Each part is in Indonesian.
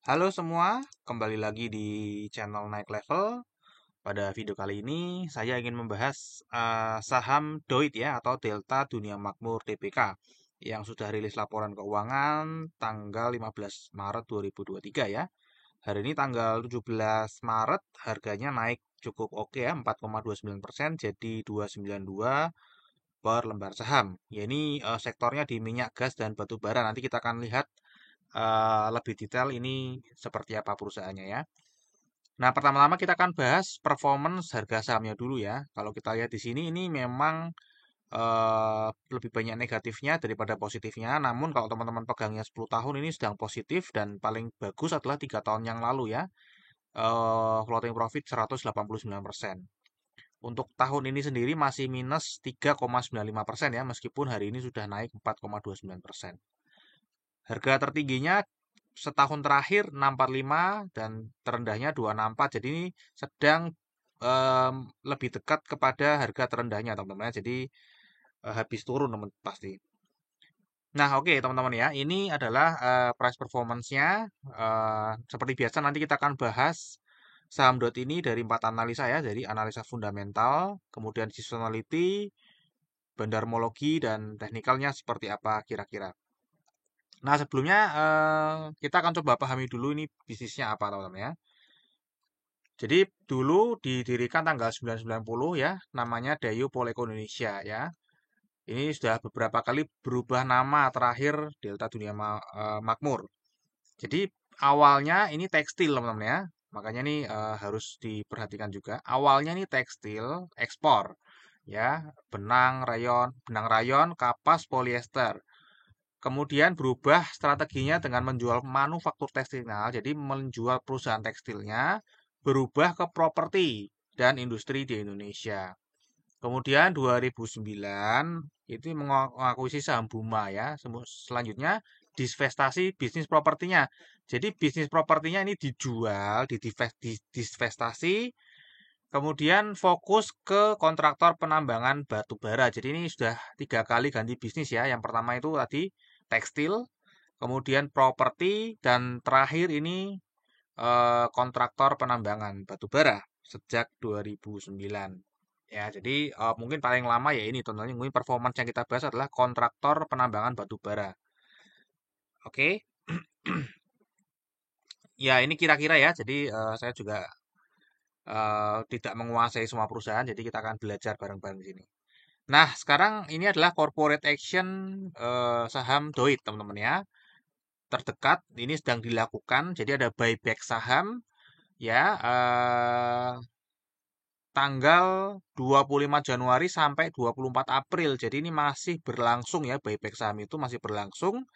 Halo semua, kembali lagi di channel Naik Level. Pada video kali ini saya ingin membahas saham DOIT ya atau Delta Dunia Makmur DBK yang sudah rilis laporan keuangan tanggal 15 Maret 2023 ya. Hari ini tanggal 17 Maret harganya naik cukup oke ya 4,29% jadi 292 per lembar saham. Ya ini sektornya di minyak gas dan batu bara. Nanti kita akan lihat lebih detail ini seperti apa perusahaannya ya. Nah, pertama-tama kita akan bahas performance harga sahamnya dulu ya. Kalau kita lihat di sini ini memang lebih banyak negatifnya daripada positifnya. Namun kalau teman-teman pegangnya 10 tahun ini sedang positif dan paling bagus adalah 3 tahun yang lalu ya. Floating profit 189%. Untuk tahun ini sendiri masih minus 3,95% ya, meskipun hari ini sudah naik 4,29%. Harga tertingginya setahun terakhir 645 dan terendahnya 264. Jadi ini sedang lebih dekat kepada harga terendahnya teman-teman ya. Jadi habis turun teman pasti. Nah, oke teman-teman ya. Ini adalah price performance-nya. Seperti biasa nanti kita akan bahas saham dot ini dari 4 analisa ya. Jadi analisa fundamental, kemudian seasonality, bandarmologi dan teknikalnya seperti apa kira-kira. Nah, sebelumnya kita akan coba pahami dulu ini bisnisnya apa, teman-teman ya. Jadi dulu didirikan tanggal 1990 ya, namanya Dayu Poleko Indonesia ya. Ini sudah beberapa kali berubah nama terakhir Delta Dunia Makmur. Jadi awalnya ini tekstil, teman-teman ya. Makanya ini harus diperhatikan juga. Awalnya ini tekstil ekspor ya, benang rayon, kapas, polyester. Kemudian berubah strateginya dengan menjual manufaktur tekstilnya, jadi menjual perusahaan tekstilnya, berubah ke properti dan industri di Indonesia. Kemudian 2009 itu mengakuisisi saham Buma ya. Selanjutnya divestasi bisnis propertinya. Jadi bisnis propertinya ini dijual, divestasi, kemudian fokus ke kontraktor penambangan batu bara. Jadi ini sudah 3 kali ganti bisnis ya. Yang pertama itu tadi tekstil, kemudian properti, dan terakhir ini kontraktor penambangan batu bara sejak 2009. Ya, jadi mungkin paling lama ya ini contohnya mungkin performance yang kita bahas adalah kontraktor penambangan batu bara. Oke. Ya, ini kira-kira ya. Jadi saya juga tidak menguasai semua perusahaan, jadi kita akan belajar bareng-bareng di sini. Nah, sekarang ini adalah corporate action saham DOIT, teman-teman ya. Terdekat ini sedang dilakukan, jadi ada buyback saham ya tanggal 25 Januari sampai 24 April. Jadi ini masih berlangsung ya, buyback saham itu masih berlangsung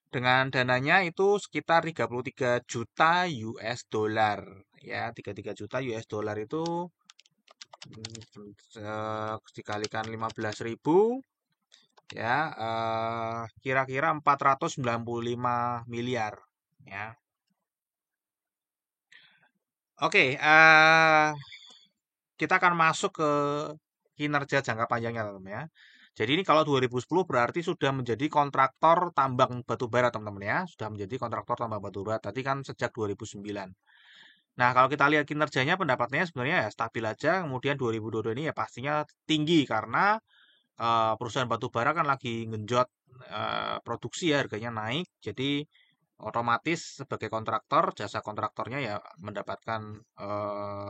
dengan dananya itu sekitar 33 juta US dollar ya. 33 juta US dollar itu dikalikan 15.000 ya, kira-kira 495 miliar ya. Oke, kita akan masuk ke kinerja jangka panjangnya teman-teman ya. Jadi ini kalau 2010 berarti sudah menjadi kontraktor tambang batu bara teman-teman ya. Sudah menjadi kontraktor tambang batu bara. Tadi kan sejak 2009. Nah, kalau kita lihat kinerjanya pendapatannya sebenarnya ya stabil aja. Kemudian 2022 ini ya pastinya tinggi karena perusahaan batu bara kan lagi ngenjot produksi ya, harganya naik. Jadi otomatis sebagai kontraktor, jasa kontraktornya ya mendapatkan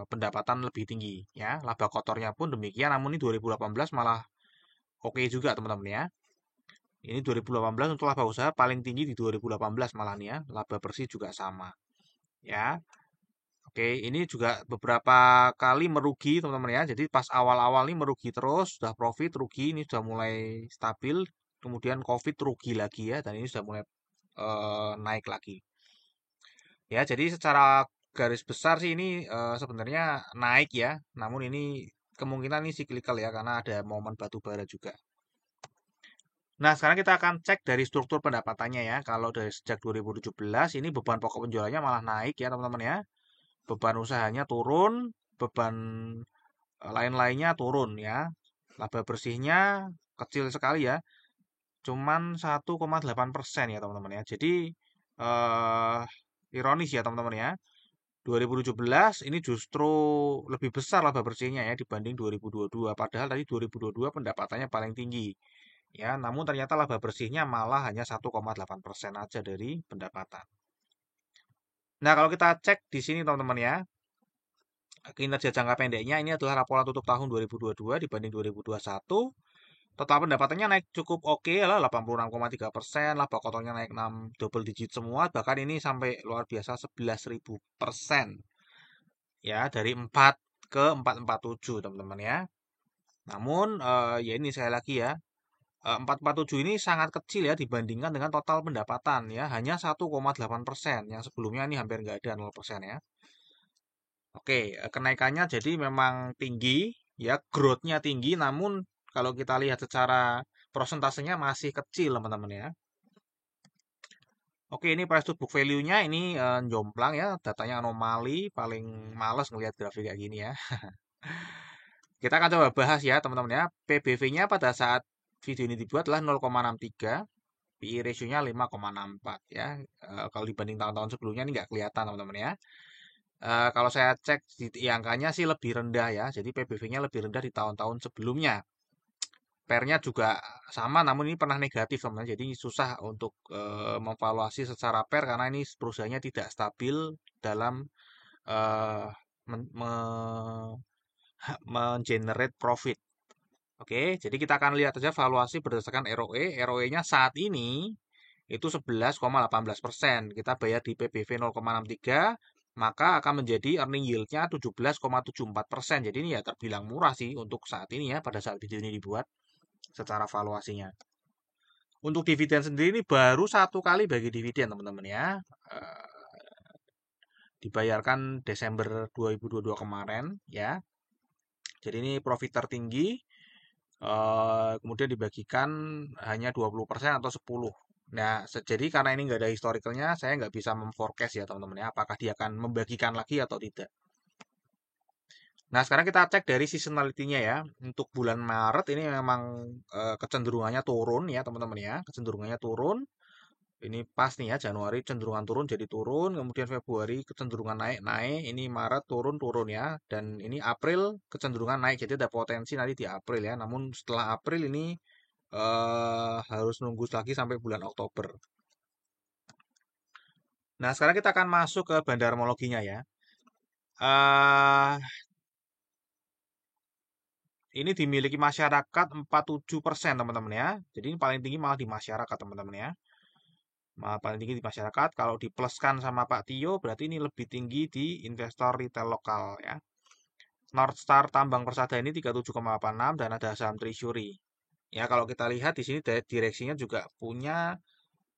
pendapatan lebih tinggi ya. Laba kotornya pun demikian, namun ini 2018 malah oke juga teman-teman ya. Ini 2018 untuk laba usaha paling tinggi di 2018 malah nih ya. Laba bersih juga sama ya. Oke, ini juga beberapa kali merugi teman-teman ya. Jadi pas awal-awal ini merugi terus, sudah profit rugi, ini sudah mulai stabil. Kemudian COVID rugi lagi ya, dan ini sudah mulai naik lagi. Ya, jadi secara garis besar sih ini sebenarnya naik ya. Namun ini kemungkinan ini cyclical ya, karena ada momen batu bara juga. Nah, sekarang kita akan cek dari struktur pendapatannya ya. Kalau dari sejak 2017 ini beban pokok penjualannya malah naik ya teman-teman ya. Beban usahanya turun, beban lain-lainnya turun ya. Laba bersihnya kecil sekali ya, cuman 1,8% ya teman-teman ya. Jadi eh, Ironis ya teman-teman ya. 2017 ini justru lebih besar laba bersihnya ya dibanding 2022. Padahal tadi 2022 pendapatannya paling tinggi. Ya, namun ternyata laba bersihnya malah hanya 1,8% aja dari pendapatan. Nah, kalau kita cek di sini teman-teman ya, kinerja jangka pendeknya ini adalah laporan tutup tahun 2022 dibanding 2021. Total pendapatannya naik cukup oke lah, 86,3%, laba kotornya naik 6 double digit semua, bahkan ini sampai luar biasa 11.000% ya, dari 4 ke 447 teman-teman ya. Namun ya ini sekali lagi ya, 447 ini sangat kecil ya dibandingkan dengan total pendapatan ya, hanya 1,8%. Yang sebelumnya ini hampir nggak ada 0% ya. Oke, kenaikannya jadi memang tinggi ya, growth-nya tinggi, namun kalau kita lihat secara prosentasenya masih kecil teman-teman ya. Oke, ini price to book value-nya ini jomplang ya, datanya anomali, paling males ngelihat grafik kayak gini ya. Kita akan coba bahas ya teman-teman ya. PBV-nya pada saat video ini dibuat adalah 0,63, PE ratio-nya 5,64 ya. Kalau dibanding tahun-tahun sebelumnya ini nggak kelihatan teman-teman ya. Kalau saya cek di angkanya sih lebih rendah ya. Jadi PBV-nya lebih rendah di tahun-tahun sebelumnya. PER-nya juga sama, namun ini pernah negatif teman-teman. Jadi susah untuk memvaluasi secara PER karena ini perusahaannya tidak stabil dalam eh, mengenerate profit. Oke, jadi kita akan lihat saja valuasi berdasarkan ROE. ROE-nya saat ini itu 11,18%. Kita bayar di PBV 0,63, maka akan menjadi earning yield-nya 17,74%. Jadi ini ya terbilang murah sih untuk saat ini ya, pada saat video ini dibuat secara valuasinya. Untuk dividen sendiri ini baru satu kali bagi dividen teman-teman ya. Eh, Dibayarkan Desember 2022 kemarin ya. Jadi ini profit tertinggi, kemudian dibagikan hanya 20% atau 10. Nah, jadi karena ini nggak ada historicalnya, saya nggak bisa memforecast ya teman-teman ya, apakah dia akan membagikan lagi atau tidak. Nah, sekarang kita cek dari seasonality-nya ya. Untuk bulan Maret ini memang kecenderungannya turun ya teman-teman ya, kecenderungannya turun. Ini pas nih ya, Januari cenderungan turun jadi turun, kemudian Februari kecenderungan naik-naik, ini Maret turun-turun ya, dan ini April kecenderungan naik, jadi ada potensi nanti di April ya. Namun setelah April ini harus nunggu lagi sampai bulan Oktober. Nah, sekarang kita akan masuk ke bandarmologinya ya. eh ini dimiliki masyarakat 47% teman-teman ya. Jadi ini paling tinggi malah di masyarakat teman-teman ya. Malah paling tinggi di masyarakat. Kalau dipluskan sama Pak Tio, berarti ini lebih tinggi di investor retail lokal ya. Northstar Tambang Persada ini 37,86 dan ada saham Treasury. Ya, kalau kita lihat di sini direksinya juga punya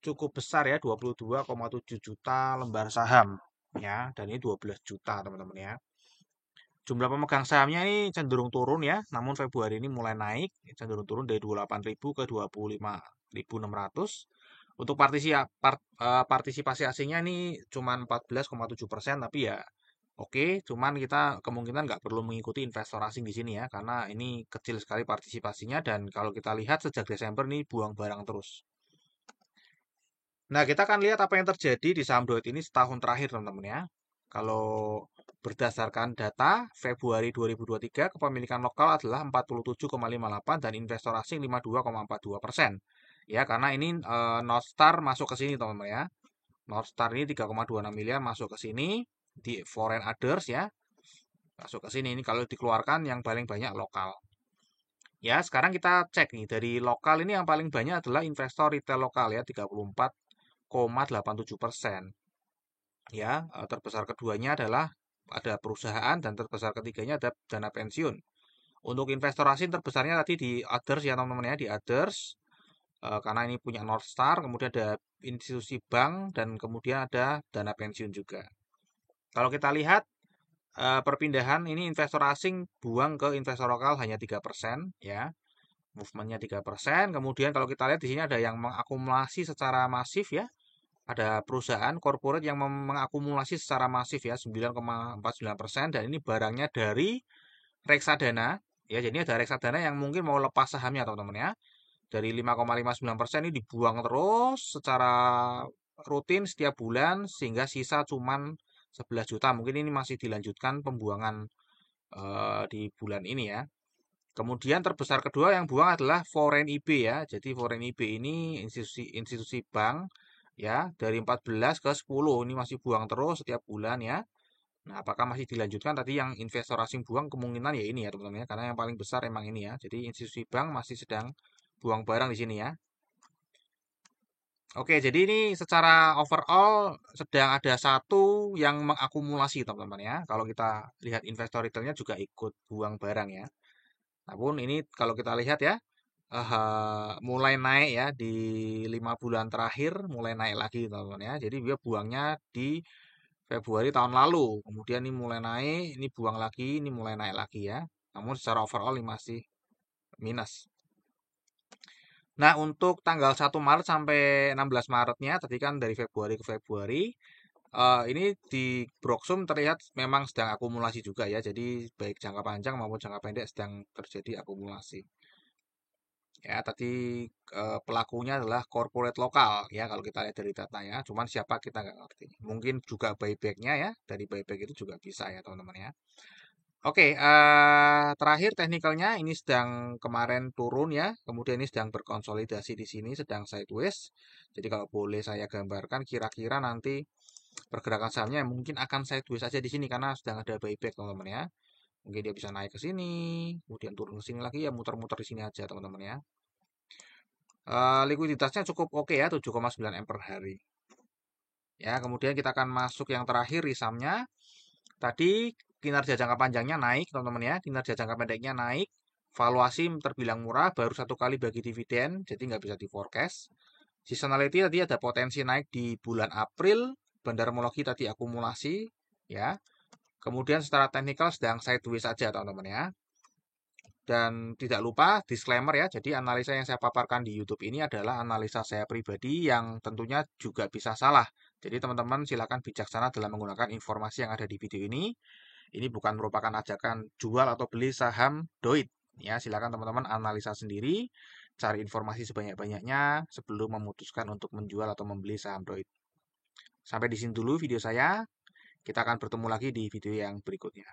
cukup besar ya, 22,7 juta lembar saham ya, dan ini 12 juta teman-teman ya. Jumlah pemegang sahamnya ini cenderung turun ya, namun Februari ini mulai naik, cenderung turun dari 28.000 ke 25.600. Untuk partisipasi asingnya ini cuma 14,7%, tapi ya oke, cuman kita kemungkinan nggak perlu mengikuti investor asing di sini ya, karena ini kecil sekali partisipasinya dan kalau kita lihat sejak Desember ini buang barang terus. Nah, kita akan lihat apa yang terjadi di saham Doit ini setahun terakhir, teman-teman ya. Kalau berdasarkan data Februari 2023, kepemilikan lokal adalah 47,58 dan investor asing 52,42%. Ya, karena ini Northstar masuk ke sini, teman-teman ya. Northstar ini 3,26 miliar masuk ke sini di foreign others ya. Masuk ke sini ini kalau dikeluarkan yang paling banyak lokal. Ya, sekarang kita cek nih dari lokal ini yang paling banyak adalah investor retail lokal ya 34,87%. Ya, terbesar keduanya adalah ada perusahaan dan terbesar ketiganya ada dana pensiun. Untuk investor asing terbesarnya tadi di others ya teman-teman ya, di others karena ini punya Northstar, kemudian ada institusi bank dan kemudian ada dana pensiun juga. Kalau kita lihat perpindahan ini investor asing buang ke investor lokal hanya 3% ya. Movementnya 3%. Kemudian kalau kita lihat di sini ada yang mengakumulasi secara masif ya. Ada perusahaan corporate yang mengakumulasi secara masif ya 9,49% dan ini barangnya dari reksadana ya. Jadi ada reksadana yang mungkin mau lepas sahamnya teman-teman ya. Dari 5,59% ini dibuang terus secara rutin setiap bulan sehingga sisa cuman 11 juta. Mungkin ini masih dilanjutkan pembuangan di bulan ini ya. Kemudian terbesar kedua yang buang adalah Foreign IB ya. Jadi Foreign IB ini institusi bank ya dari 14 ke 10 ini masih buang terus setiap bulan ya. Nah, apakah masih dilanjutkan tadi yang investor asing buang kemungkinan ya ini ya teman-teman ya. Karena yang paling besar emang ini ya. Jadi institusi bank masih sedang buang barang di sini ya. Oke, jadi ini secara overall sedang ada satu yang mengakumulasi teman-teman ya. Kalau kita lihat investor retailnya juga ikut buang barang ya. Namun ini kalau kita lihat ya, mulai naik ya di 5 bulan terakhir mulai naik lagi teman-teman ya. Jadi dia buangnya di Februari tahun lalu. Kemudian ini mulai naik, ini buang lagi, ini mulai naik lagi ya. Namun secara overall ini masih minus. Nah, untuk tanggal 1 Maret sampai 16 Maretnya, tadi kan dari Februari ke Februari, ini di Broksum terlihat memang sedang akumulasi juga ya. Jadi baik jangka panjang maupun jangka pendek sedang terjadi akumulasi. Ya, tadi pelakunya adalah corporate lokal ya kalau kita lihat dari datanya. Cuman siapa kita nggak ngerti. Mungkin juga buybacknya ya. Dari buyback itu juga bisa ya teman-teman ya. Oke, terakhir teknikalnya ini sedang kemarin turun ya, kemudian ini sedang berkonsolidasi di sini, sedang sideways. Jadi kalau boleh saya gambarkan, kira-kira nanti pergerakan sahamnya mungkin akan sideways saja di sini karena sedang ada buyback teman-teman ya. Mungkin dia bisa naik ke sini, kemudian turun ke sini lagi ya, muter-muter di sini aja teman-teman ya. Likuiditasnya cukup oke ya, 7,9 M per hari. Ya, kemudian kita akan masuk yang terakhir risamnya. Tadi kinerja jangka panjangnya naik, teman-teman ya. Kinerja jangka pendeknya naik. Valuasi terbilang murah, baru 1 kali bagi dividen, jadi nggak bisa di forecast. Seasonality tadi ada potensi naik di bulan April. Bandarmologi tadi akumulasi, ya. Kemudian secara teknikal sedang sideways saja, teman-teman ya. Dan tidak lupa disclaimer ya, jadi analisa yang saya paparkan di YouTube ini adalah analisa saya pribadi yang tentunya juga bisa salah. Jadi teman-teman silakan bijaksana dalam menggunakan informasi yang ada di video ini. Ini bukan merupakan ajakan jual atau beli saham Doit. Ya, silakan teman-teman analisa sendiri, cari informasi sebanyak-banyaknya sebelum memutuskan untuk menjual atau membeli saham Doit. Sampai di sini dulu video saya. Kita akan bertemu lagi di video yang berikutnya.